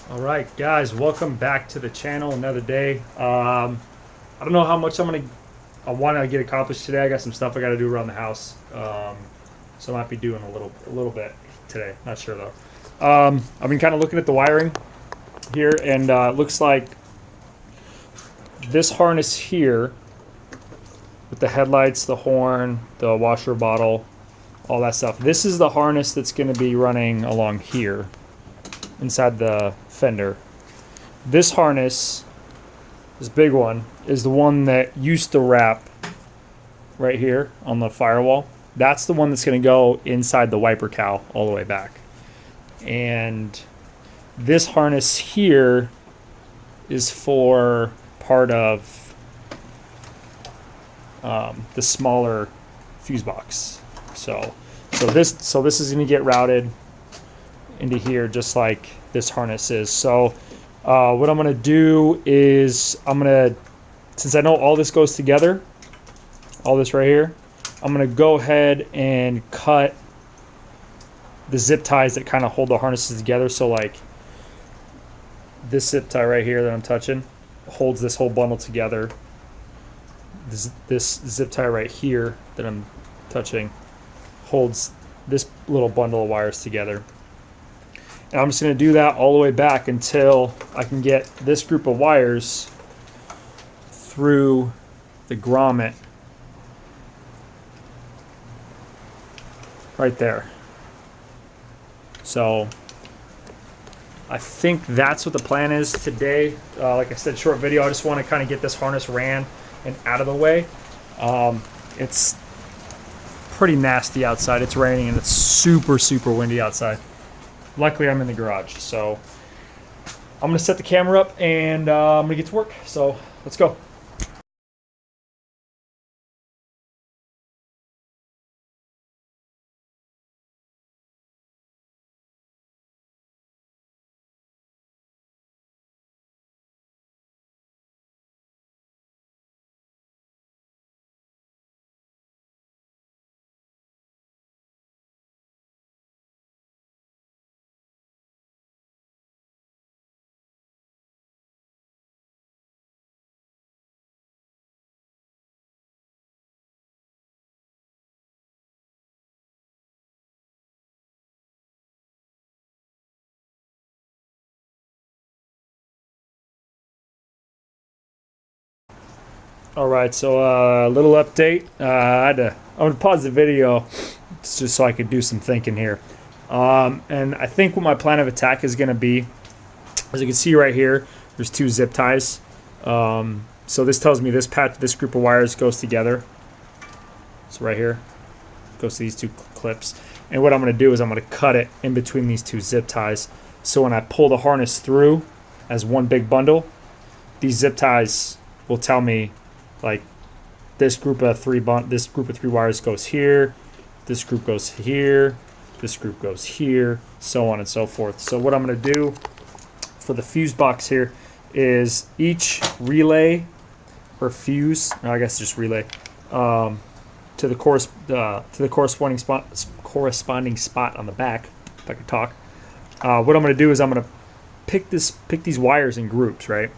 All right, guys, welcome back to the channel. Another day. I don't know how much I want to get accomplished today. I got some stuff I got to do around the house, so I might be doing a little bit today. Not sure though. I've been kind of looking at the wiring here, and it looks like this harness here with the headlights, the horn, the washer bottle, all that stuff. This is the harness that's going to be running along here inside the fender. This harness, this big one, is the one that used to wrap right here on the firewall. That's the one that's going to go inside the wiper cowl all the way back. And this harness here is for part of the smaller fuse box. So this is going to get routed into here just like this harness is. So what I'm going to do is since I know all this goes together, all this right here, I'm going to go ahead and cut the zip ties that kind of hold the harnesses together. So like this zip tie right here that I'm touching holds this whole bundle together. This zip tie right here that I'm touching holds this little bundle of wires together. And I'm just going to do that all the way back until I can get this group of wires through the grommet right there. So I think that's what the plan is today. Like I said, short video. I just want to kind of get this harness ran and out of the way. It's pretty nasty outside. It's raining and it's super, super windy outside. Luckily, I'm in the garage, so I'm going to set the camera up and I'm going to get to work. So let's go. All right, so a little update. I'm going to pause the video just so I could do some thinking here. And I think what my plan of attack is going to be, as you can see right here, there's two zip ties. So this tells me this group of wires goes together. So right here, goes to these two clips. And what I'm going to do is I'm going to cut it in between these two zip ties. So when I pull the harness through as one big bundle, these zip ties will tell me, like, this group of three wires goes here, this group goes here, this group goes here, so on and so forth. So what I'm going to do for the fuse box here is each relay or fuse, I guess just relay, to the corresponding spot on the back, if I could talk. What I'm going to do is I'm going to pick these wires in groups, right?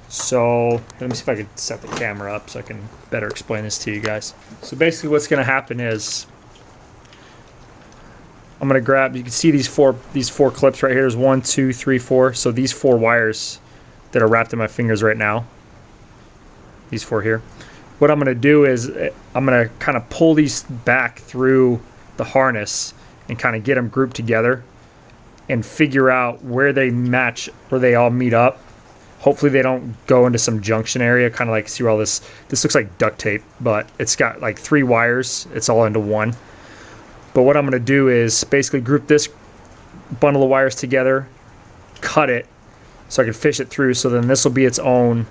So let me see if I can set the camera up so I can better explain this to you guys. So basically what's going to happen is I'm going to grab, you can see these four clips right here. There's 1, 2, 3, 4. So these 4 wires that are wrapped in my fingers right now, these 4 here. What I'm going to do is I'm going to kind of pull these back through the harness and kind of get them grouped together and figure out where they match, where they all meet up. Hopefully they don't go into some junction area, kind of like, see where all this looks like duct tape, but it's got like 3 wires. It's all into one. But what I'm going to do is basically group this bundle of wires together, cut it so I can fish it through. So then this will be its own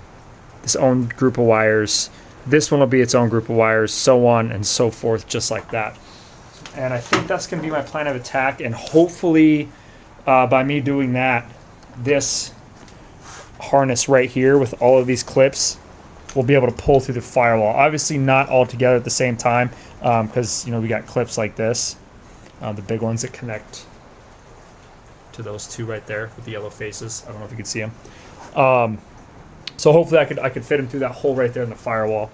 group of wires. This one will be its own group of wires, so on and so forth, just like that. And I think that's going to be my plan of attack. And hopefully by me doing that, this harness right here with all of these clips will be able to pull through the firewall. Obviously not all together at the same time, because we got clips like this, the big ones that connect to those two right there with the yellow faces. I don't know if you can see them. So hopefully I could fit them through that hole right there in the firewall.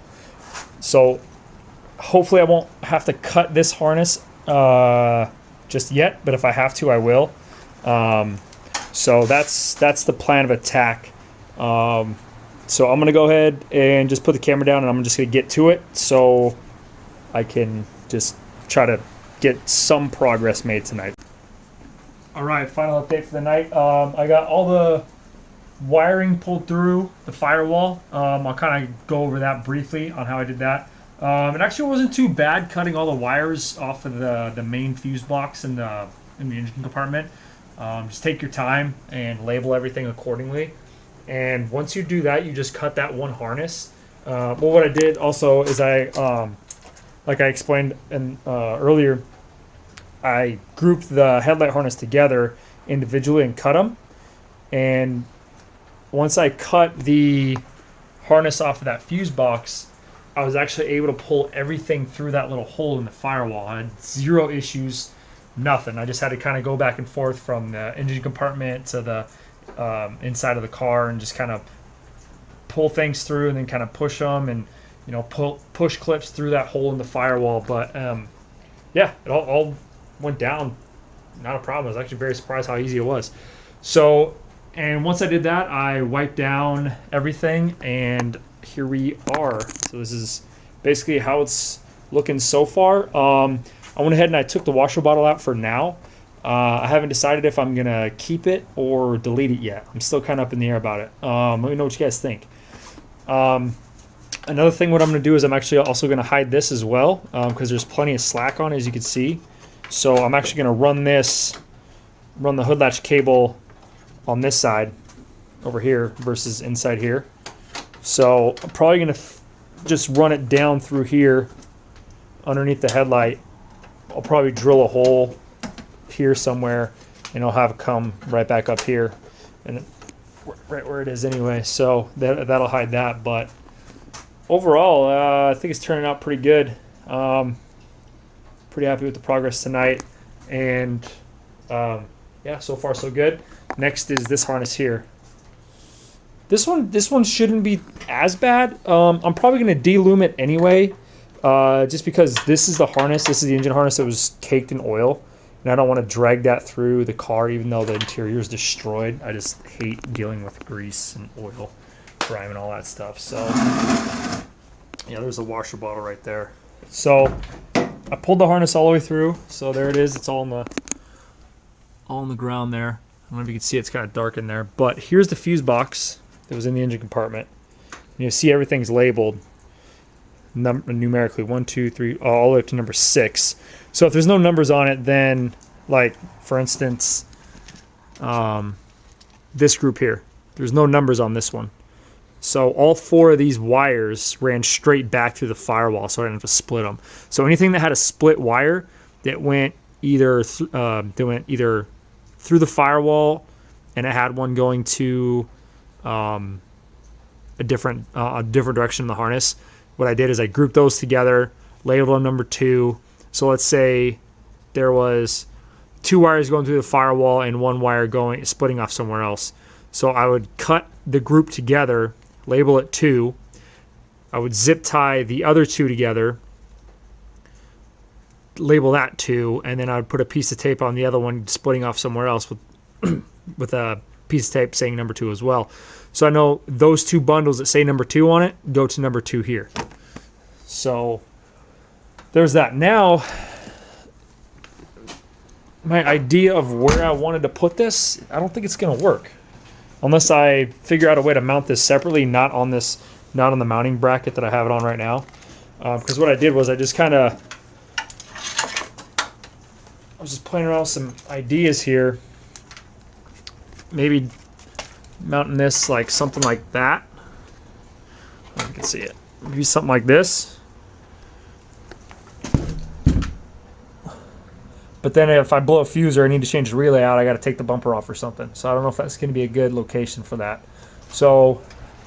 So hopefully I won't have to cut this harness just yet, but if I have to, I will. So that's the plan of attack. So I'm gonna go ahead and just put the camera down, and I'm just gonna get to it so I can just try to get some progress made tonight. All right, final update for the night. I got all the wiring pulled through the firewall. I'll kind of go over that briefly on how I did that. It actually wasn't too bad cutting all the wires off of the main fuse box in the engine compartment. Just take your time and label everything accordingly. And once you do that, you just cut that one harness. Well, what I did also is like I explained earlier, I grouped the headlight harness together individually and cut them. And once I cut the harness off of that fuse box, I was actually able to pull everything through that little hole in the firewall. I had zero issues, nothing. I just had to kind of go back and forth from the engine compartment to the inside of the car and just kind of pull things through and then kind of push them and, you know, push clips through that hole in the firewall. But yeah, it all went down, not a problem. I was actually very surprised how easy it was. So, and once I did that, I wiped down everything, and here we are. So this is basically how it's looking so far. I went ahead and I took the washer bottle out for now. I haven't decided if I'm gonna keep it or delete it yet. I'm still kind of up in the air about it. Let me know what you guys think. Another thing what I'm gonna do is I'm actually also gonna hide this as well, because there's plenty of slack on it, as you can see. So I'm actually gonna run the hood latch cable on this side over here versus inside here. So I'm probably gonna just run it down through here underneath the headlight. I'll probably drill a hole here somewhere, and I'll have it come right back up here, and right where it is anyway. So that'll hide that. But overall, I think it's turning out pretty good. Pretty happy with the progress tonight, and yeah, so far so good. Next is this harness here. This one shouldn't be as bad. I'm probably going to delume it anyway, just because this is the harness. This is the engine harness that was caked in oil, and I don't want to drag that through the car even though the interior is destroyed. I just hate dealing with grease and oil, grime and all that stuff. So yeah, there's a washer bottle right there. So I pulled the harness all the way through. So there it is. It's all on the ground there. I don't know if you can see it. It's kind of dark in there. But here's the fuse box that was in the engine compartment. And you see everything's labeled numerically, 1, 2, 3, all the way up to number 6. So if there's no numbers on it, then, like, for instance, this group here, there's no numbers on this one. So all 4 of these wires ran straight back through the firewall, so I didn't have to split them. So anything that had a split wire that went either through the firewall, and it had one going to a different direction in the harness. What I did is I grouped those together, labeled them number 2. So let's say there was 2 wires going through the firewall and 1 wire splitting off somewhere else. So I would cut the group together, label it 2. I would zip tie the other 2 together, label that 2, and then I would put a piece of tape on the other one splitting off somewhere else with a piece of tape saying number 2 as well. So I know those 2 bundles that say number 2 on it go to number 2 here. So there's that. Now, my idea of where I wanted to put this, I don't think it's going to work unless I figure out a way to mount this separately, not on the mounting bracket that I have it on right now. Because what I did was I was just playing around with some ideas here. Maybe mounting this like something like that. You can see it. Maybe something like this. But then if I blow a fuse or I need to change the relay out, I got to take the bumper off or something. So I don't know if that's going to be a good location for that. So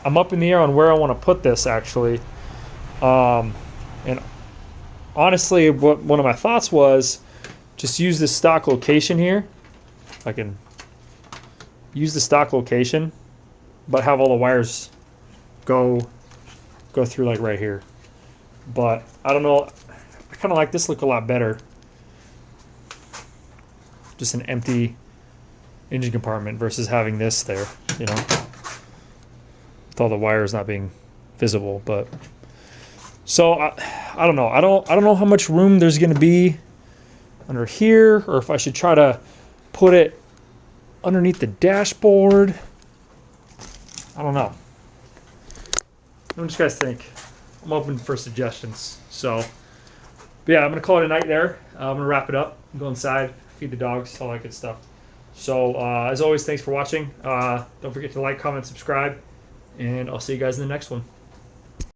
I'm up in the air on where I want to put this actually. And honestly, one of my thoughts was just use this stock location here. I can use the stock location, but have all the wires go through like right here. But I don't know, I kind of like this look a lot better. Just an empty engine compartment versus having this there, you know, with all the wires not being visible. But so I don't know. I don't know how much room there's going to be under here, or if I should try to put it underneath the dashboard. I don't know. What do you guys think? I'm open for suggestions. So, but yeah, I'm gonna call it a night there. I'm gonna wrap it up, go inside, feed the dogs, all that good stuff. So as always, thanks for watching. Don't forget to like, comment, subscribe, and I'll see you guys in the next one.